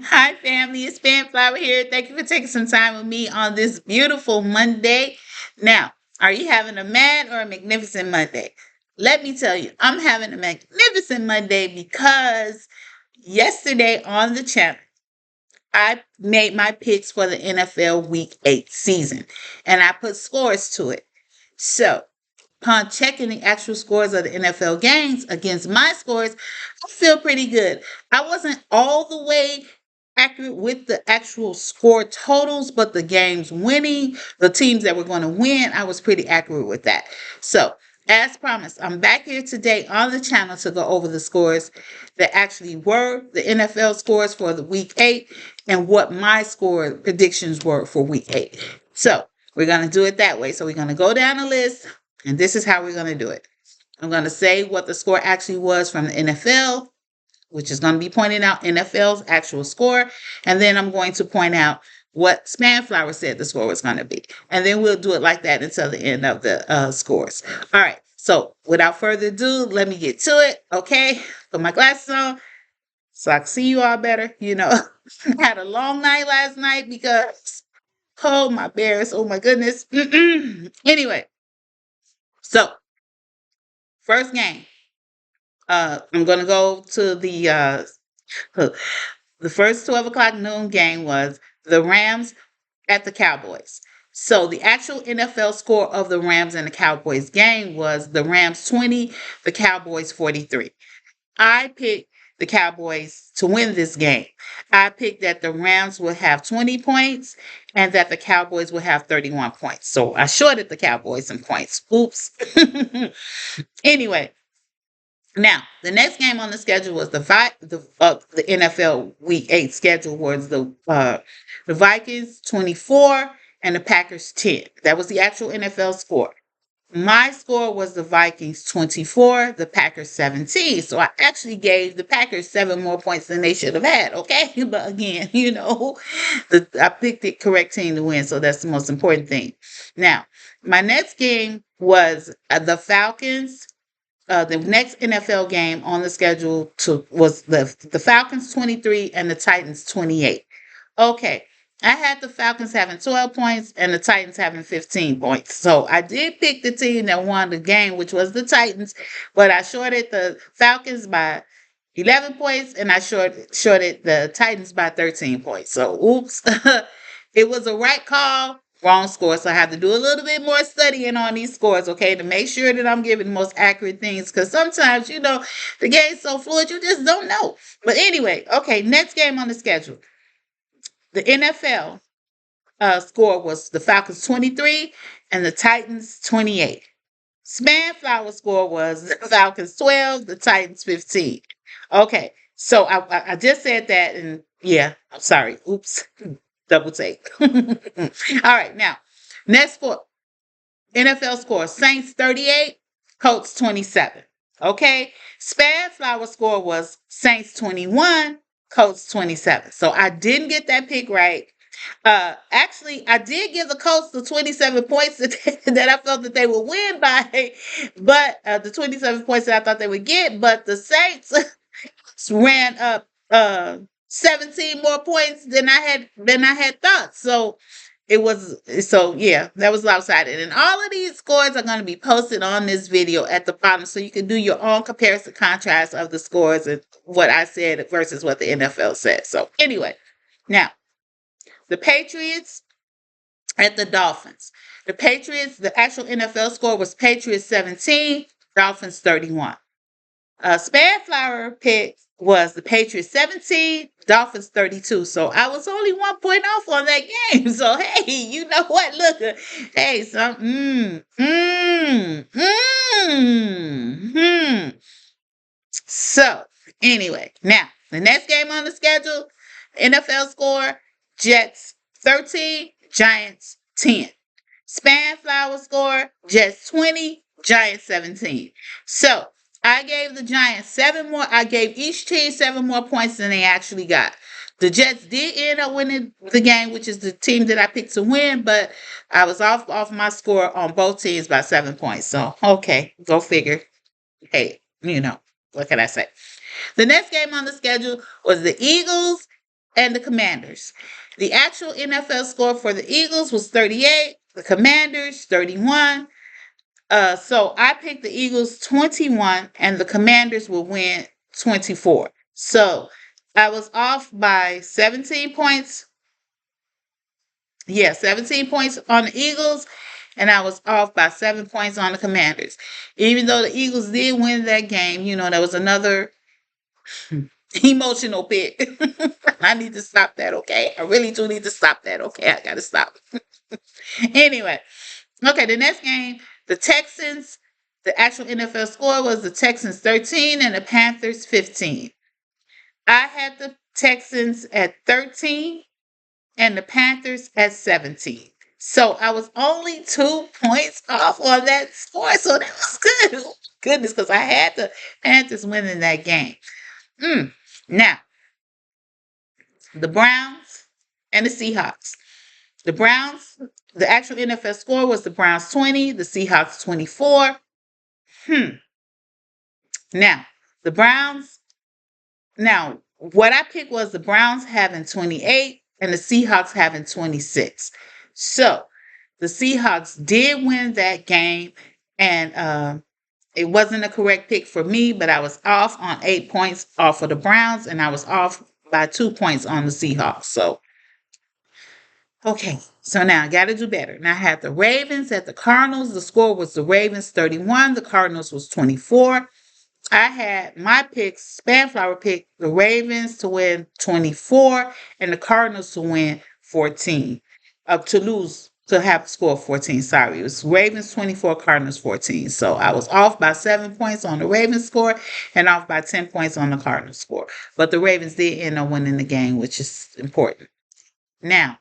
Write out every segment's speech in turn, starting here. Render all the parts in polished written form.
Hi, family. It's SpannFlower here. Thank you for taking some time with me on this beautiful Monday. Now, are you having a mad or a magnificent Monday? Let me tell you, I'm having a magnificent Monday because yesterday on the channel, I made my picks for the NFL Week 8 season and I put scores to it. So, upon checking the actual scores of the NFL games against my scores, I feel pretty good. I wasn't all the way accurate with the actual score totals, but the games winning, the teams that were going to win, I was pretty accurate with that. So, as promised, I'm back here today on the channel to go over the scores that actually were the NFL scores for the week 8 and what my score predictions were for week 8. So, we're going to do it that way. So, we're going to go down the list and this is how we're going to do it. I'm going to say what the score actually was from the NFL, which is going to be pointing out NFL's actual score. And then I'm going to point out what SpannFlower said the score was going to be. And then we'll do it like that until the end of the scores. All right. So without further ado, let me get to it. Okay. Put my glasses on so I can see you all better. I had a long night last night because, oh, my bears. Oh, my goodness. Anyway. So, first game. I'm gonna go to the first 12 o'clock noon game was the Rams at the Cowboys. So the actual NFL score of the Rams and the Cowboys game was the Rams 20, the Cowboys 43. I picked the Cowboys to win this game. I picked that the Rams would have 20 points and that the Cowboys would have 31 points. So I shorted the Cowboys some points. Oops. Anyway, now the next game on the schedule was the NFL Week 8 schedule was the Vikings 24 and the Packers 10. That was the actual NFL score. My score was the Vikings 24, the Packers 17. So I actually gave the Packers 7 more points than they should have had. Okay. But again, I picked the correct team to win. So that's the most important thing. Now, my next game was the Falcons. The next NFL game on the schedule was the Falcons 23 and the Titans 28. Okay. I had the Falcons having 12 points and the Titans having 15 points. So I did pick the team that won the game, which was the Titans, but I shorted the Falcons by 11 points and I shorted the Titans by 13 points. So oops. It was a right call, wrong score. So I have to do a little bit more studying on these scores, okay, to make sure that I'm giving the most accurate things. Because sometimes, the game's so fluid, you just don't know. But anyway, okay, next game on the schedule. The NFL score was the Falcons 23 and the Titans 28. SpannFlower score was the Falcons 12, the Titans 15. Okay, so I just said that, and yeah, I'm sorry. Oops, double take. All right, now, next for NFL score, Saints 38, Colts 27. Okay, SpannFlower score was Saints 21, Colts 27. So I didn't get that pick right. Actually, I did give the Colts the 27 points that I felt that they would win by, but the 27 points that I thought they would get, but the Saints ran up 17 more points than I had thought. So yeah, that was lopsided. And all of these scores are going to be posted on this video at the bottom so you can do your own comparison contrast of the scores and what I said versus what the NFL said. So anyway, now the Patriots at the Dolphins. The Patriots, the actual NFL score was Patriots 17, Dolphins 31. SpannFlower pick was the Patriots 17, Dolphins 32. So I was only 1 point off on that game. So hey, you know what? Look, hey, So anyway, now the next game on the schedule, NFL score, Jets 13, Giants 10. SpannFlower score, Jets 20, Giants 17. So I gave the Giants 7 more. I gave each team 7 more points than they actually got. The Jets did end up winning the game, which is the team that I picked to win, but I was off my score on both teams by 7 points. So, okay, go figure. Hey, what can I say? The next game on the schedule was the Eagles and the Commanders. The actual NFL score for the Eagles was 38, the Commanders 31. So I picked the Eagles 21 and the Commanders will win 24. So I was off by 17 points. Yeah, 17 points on the Eagles, and I was off by 7 points on the Commanders. Even though the Eagles did win that game, that was another emotional pick. I need to stop that, okay? I really do need to stop that, okay? I gotta stop. Anyway, okay, the next game, the Texans, the actual NFL score was the Texans 13 and the Panthers 15. I had the Texans at 13 and the Panthers at 17. So I was only 2 points off on that score. So that was good. Goodness, because I had the Panthers winning that game. Now, the Browns and the Seahawks. The Browns, the actual NFL score was the Browns 20, the Seahawks 24. Now, the Browns, what I picked was the Browns having 28 and the Seahawks having 26. So the Seahawks did win that game, and it wasn't a correct pick for me, but I was off on 8 points off of the Browns, and I was off by 2 points on the Seahawks. So, okay, so now I got to do better. Now I had the Ravens at the Cardinals. The score was the Ravens 31, the Cardinals was 24. I had my picks, SpannFlower pick the Ravens to win 24 and the Cardinals to win 14. To have a score of 14. Sorry, it was Ravens 24, Cardinals 14. So I was off by 7 points on the Ravens score and off by 10 points on the Cardinals score. But the Ravens did end up winning the game, which is important. Now,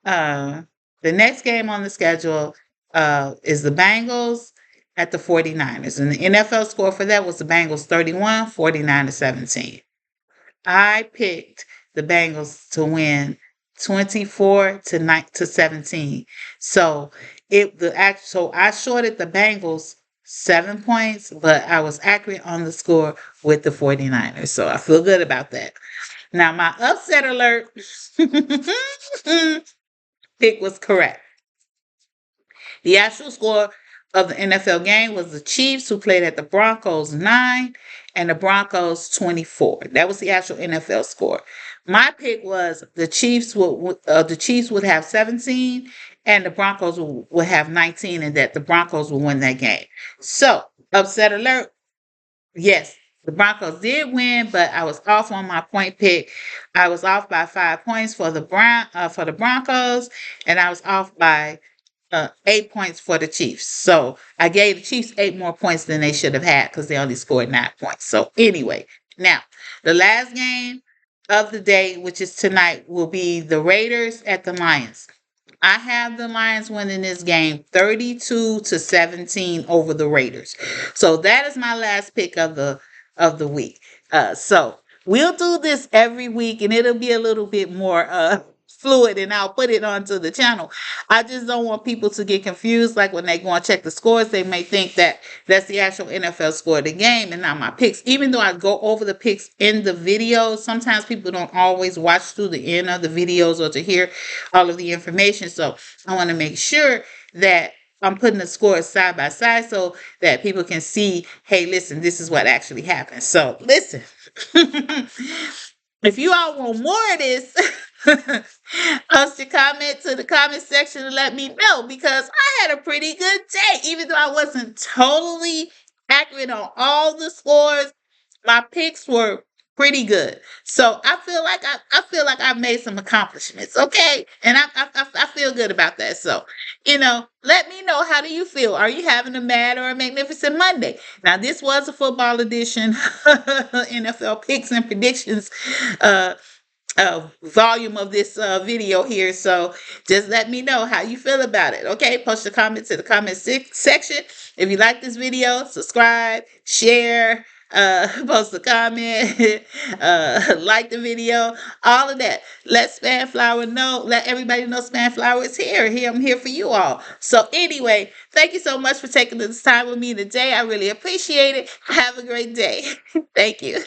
the next game on the schedule is the Bengals at the 49ers. And the NFL score for that was the Bengals 31, 49 to 17. I picked the Bengals to win 24 to 17. So I shorted the Bengals 7 points, but I was accurate on the score with the 49ers. So I feel good about that. Now my upset alert pick was correct. The actual score of the NFL game was the Chiefs, who played at the Broncos 9 and the Broncos 24. That was the actual NFL score. My pick was the Chiefs would have 17 and the Broncos would have 19, and that the Broncos will win that game. So, upset alert. Yes, the Broncos did win, but I was off on my point pick. I was off by 5 points for the Broncos, and I was off by 8 points for the Chiefs. So I gave the Chiefs 8 more points than they should have had because they only scored 9 points. So anyway, now the last game of the day, which is tonight, will be the Raiders at the Lions. I have the Lions winning this game 32 to 17 over the Raiders. So that is my last pick of the week. So we'll do this every week, and it'll be a little bit more fluid, and I'll put it onto the channel. I just don't want people to get confused. Like when they go and check the scores, they may think that that's the actual NFL score of the game and not my picks. Even though I go over the picks in the videos, sometimes people don't always watch through the end of the videos or to hear all of the information. So I want to make sure that I'm putting the scores side by side so that people can see, hey, listen, this is what actually happened. So listen. If you all want more of this, post your comment to the comment section and let me know, because I had a pretty good day. Even though I wasn't totally accurate on all the scores, my picks were pretty good. So I feel like I've made some accomplishments, okay? And I feel good about that. So, let me know, how do you feel? Are you having a mad or a magnificent Monday? Now, this was a football edition NFL picks and predictions volume of this video here. So just let me know how you feel about it. Okay, post your comments in the comment section. If you like this video, subscribe, share, post a comment, like the video, all of that. Let SpannFlower know, let everybody know SpannFlower is here. I'm here for you all. So anyway, thank you so much for taking this time with me today. I really appreciate it. Have a great day. Thank you.